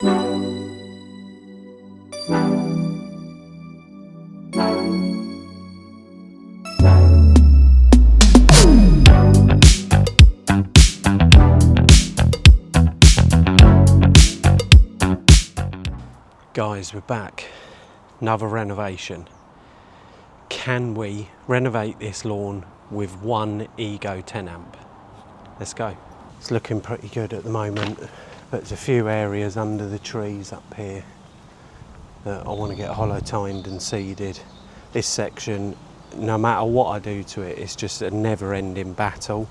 Guys, we're back. Another renovation. Can we renovate this lawn with one Ego 10 amp? Let's go. It's looking pretty good at the moment, but there's a few areas under the trees up here that I want to get hollow tined and seeded. This section, no matter what I do to it, it's just a never-ending battle.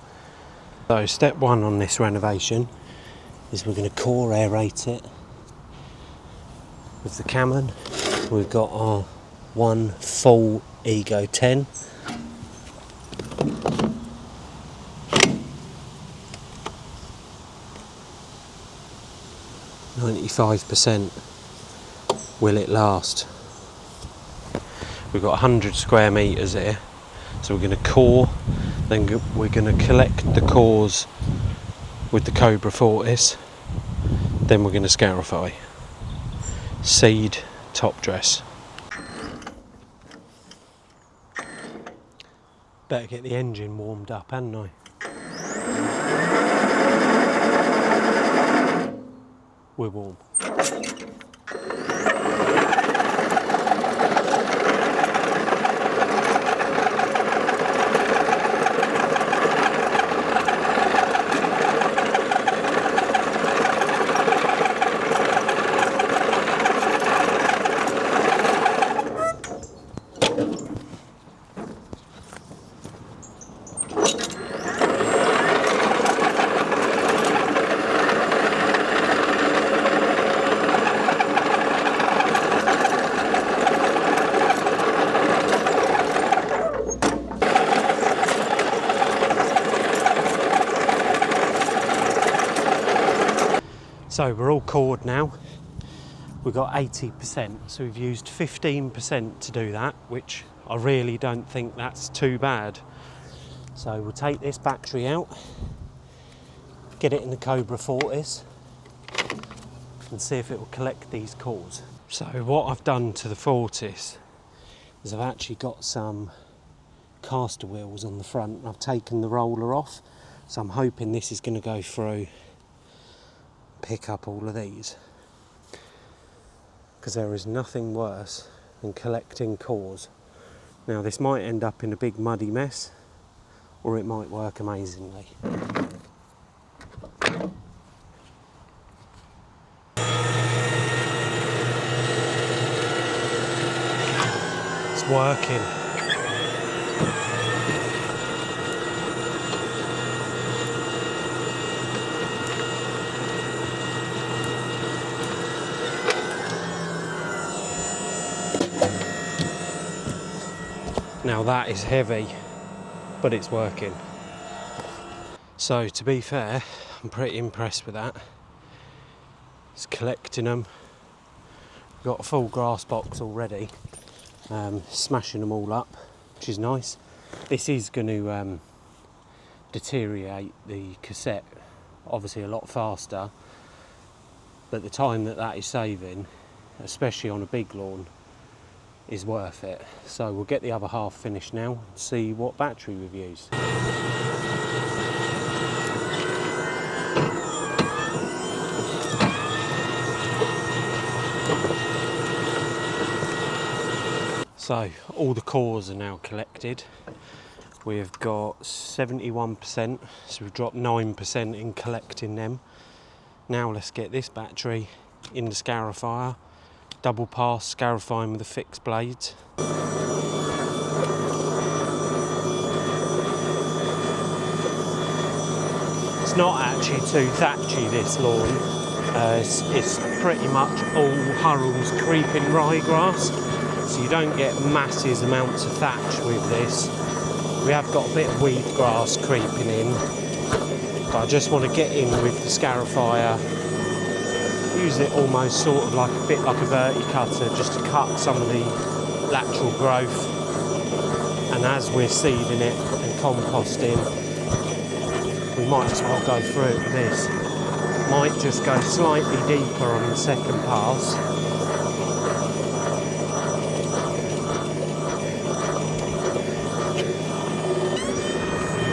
So step one on this renovation is we're going to core aerate it. With the Cameron, we've got our one full Ego 10. %. Will it last? We've got 100 square metres here, so we're going to core, then we're going to collect the cores with the Cobra Fortis, then we're going to scarify. Seed, top dress. Better get the engine warmed up, hadn't I? We're warm. So we're all cored now. We've got 80%, so we've used 15% to do that, which I really don't think that's too bad. So we'll take this battery out, get it in the Cobra Fortis, and see if it will collect these cores. So what I've done to the Fortis is I've actually got some caster wheels on the front. I've taken the roller off, so I'm hoping this is going to go through, pick up all of these, because there is nothing worse than collecting cores. Now this might end up in a big muddy mess, or it might work amazingly. It's working. Now that is heavy, but it's working. So to be fair, I'm pretty impressed with that. It's collecting them. Got a full grass box already, smashing them all up, which is nice. This is going to deteriorate the cassette obviously a lot faster, but the time that is saving, especially on a big lawn, is worth it. So we'll get the other half finished now and see what battery we've used. So all the cores are now collected. We've got 71%, so we've dropped 9% in collecting them. Now let's get this battery in the scarifier, double pass, scarifying with the fixed blades. It's not actually too thatchy, this lawn. It's pretty much all Hurrell's creeping ryegrass, so you don't get massive amounts of thatch with this. We have got a bit of weed grass creeping in, but I just want to get in with the scarifier, use it almost sort of like a bit like a verticutter, just to cut some of the lateral growth. And as we're seeding it and composting, we might as well go through it with this. Might just go slightly deeper on the second pass.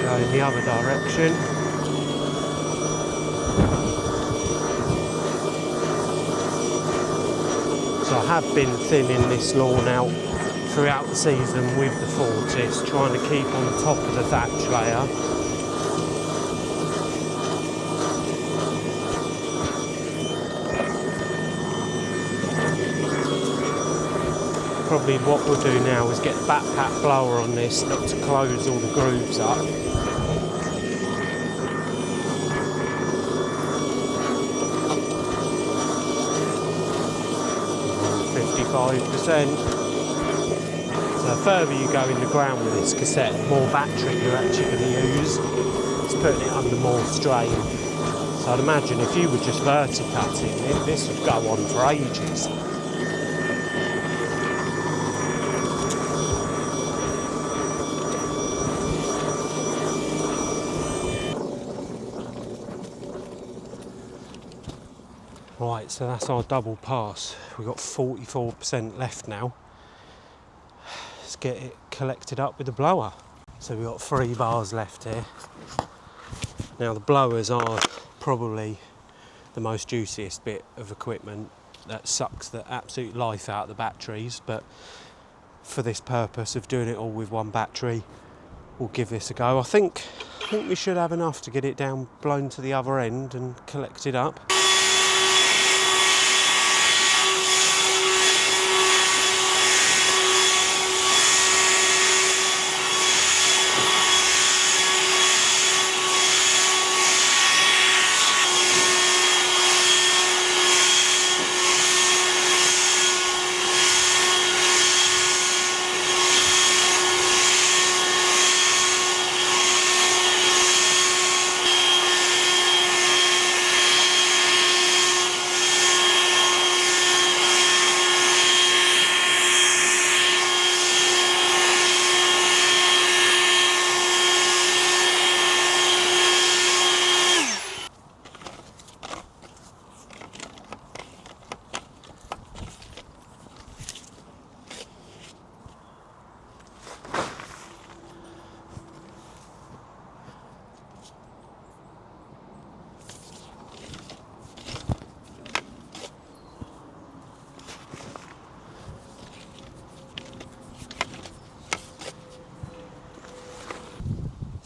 Go in the other direction. So I have been thinning this lawn out throughout the season with the Fortis, trying to keep on top of the thatch layer. Probably what we'll do now is get the backpack blower on this, not to close all the grooves up. 55%. So the further you go in the ground with this cassette, the more battery you're actually going to use. It's putting it under more strain. So I'd imagine if you were just verticutting it, this would go on for ages. Right, so that's our double pass. We've got 44% left now. Let's get it collected up with the blower. So we've got 3 bars left here. Now the blowers are probably the most juiciest bit of equipment that sucks the absolute life out of the batteries, but for this purpose of doing it all with one battery, we'll give this a go. I think we should have enough to get it down, blown to the other end and collect it up.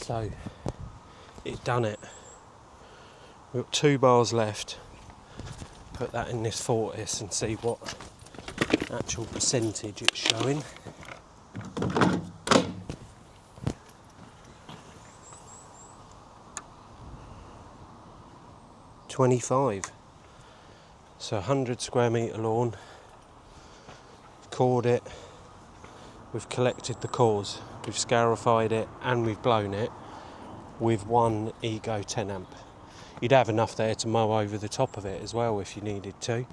So it's done it. We've got 2 bars left. Put that in this Fortis and see what actual percentage it's showing. $25. So 100 square metre lawn. Cored it. We've collected the cores. We've scarified it and we've blown it with one Ego 10 amp. You'd have enough there to mow over the top of it as well if you needed to.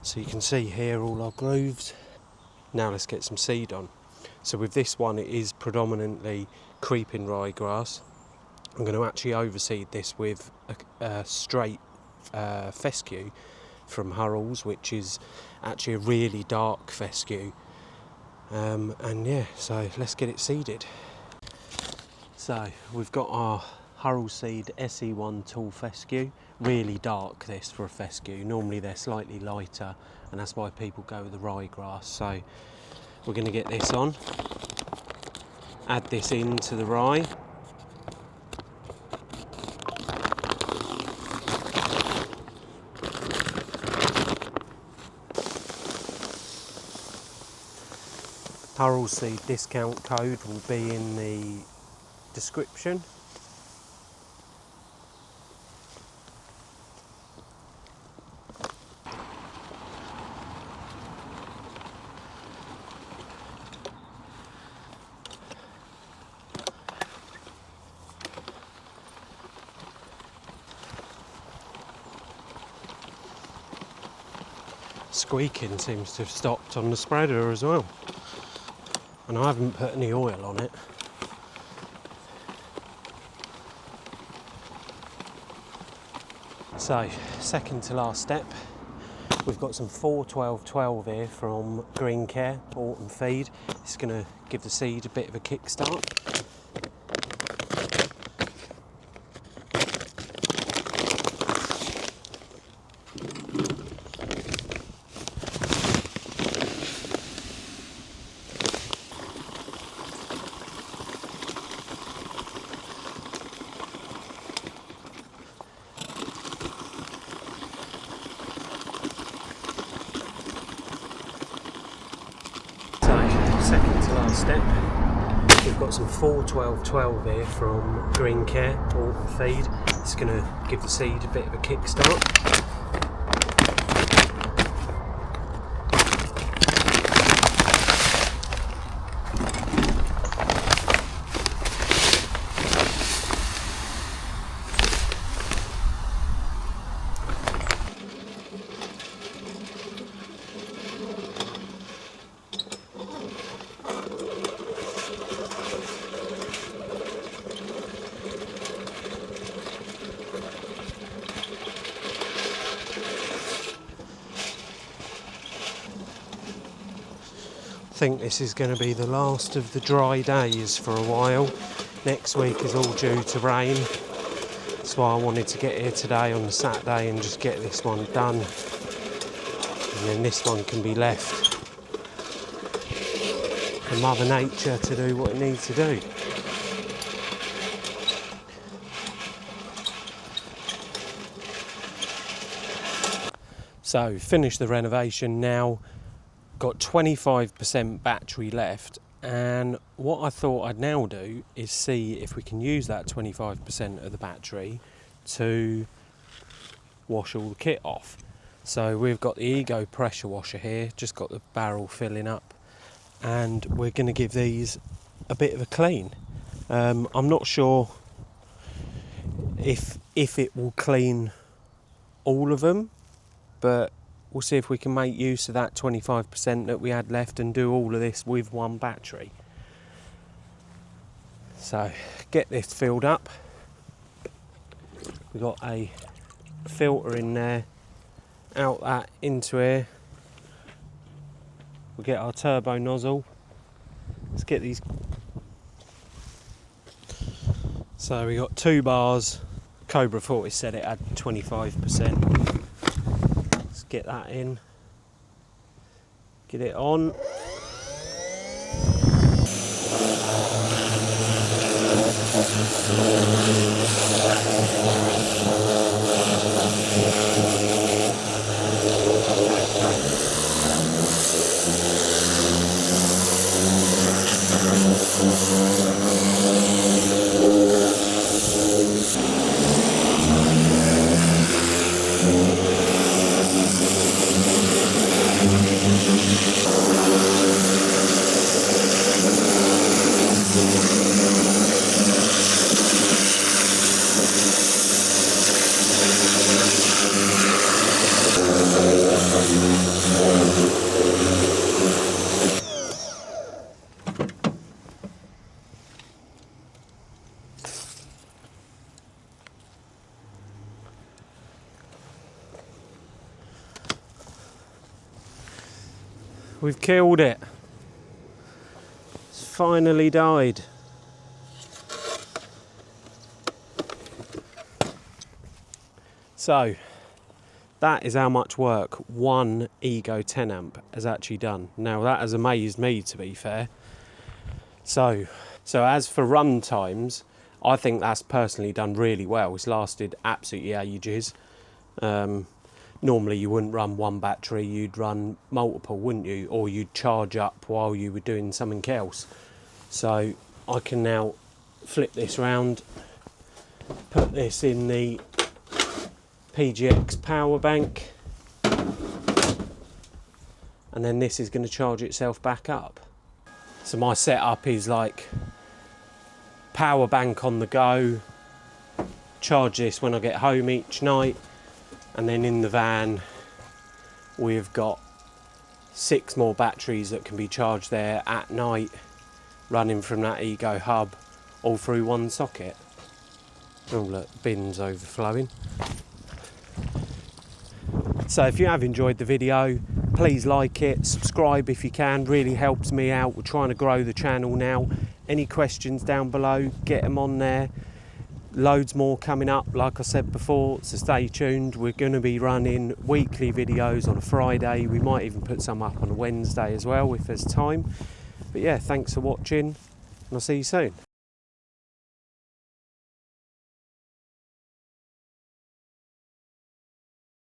So you can see here all our grooves. Now let's get some seed on. So with this one, it is predominantly creeping ryegrass. I'm going to actually overseed this with a straight fescue from Hurrell's, which is actually a really dark fescue. And yeah, so let's get it seeded. So we've got our Hurrell Seed SE1 tall fescue. Really dark this for a fescue. Normally they're slightly lighter, and that's why people go with the ryegrass. So we're going to get this on, add this into the rye. Hurrell Seed discount code will be in the description. Squeaking seems to have stopped on the spreader as well. And I haven't put any oil on it. So, second to last step, we've got some 4-12-12 here from Green Care Autumn Feed. It's going to give the seed a bit of a kickstart. Second to last step, we've got some 4-12-12 here from Green Care Autumn Feed. It's going to give the seed a bit of a kickstart. I think this is going to be the last of the dry days for a while. Next week is all due to rain. That's why I wanted to get here today on the Saturday and just get this one done. And then this one can be left for Mother Nature to do what it needs to do. So, finished the renovation now. Got 25% battery left, and what I thought I'd now do is see if we can use that 25% of the battery to wash all the kit off. So we've got the Ego pressure washer here, just got the barrel filling up, and we're going to give these a bit of a clean. I'm not sure if it will clean all of them, but we'll see if we can make use of that 25% that we had left and do all of this with one battery. So, get this filled up. We've got a filter in there, out that into here. We'll get our turbo nozzle. Let's get these. So, we got 2 bars. Cobra thought it said it had 25%. Get that in, get it on. We've killed it. It's finally died. So, that is how much work one Ego 10 amp has actually done. Now that has amazed me, to be fair. So as for run times, I think that's personally done really well. It's lasted absolutely ages. Normally you wouldn't run one battery, you'd run multiple, wouldn't you? Or you'd charge up while you were doing something else. So I can now flip this round, put this in the PGX power bank, and then this is going to charge itself back up. So my setup is like power bank on the go, charge this when I get home each night, and then in the van we've got 6 more batteries that can be charged there at night, running from that Ego hub all through one socket. Oh look, bin's overflowing. So if you have enjoyed the video, please like it, subscribe if you can, really helps me out. We're trying to grow the channel now. Any questions down below, get them on there. Loads more coming up, like I said before, so stay tuned. We're going to be running weekly videos on a Friday. We might even put some up on a Wednesday as well if there's time. But yeah, thanks for watching, and I'll see you soon.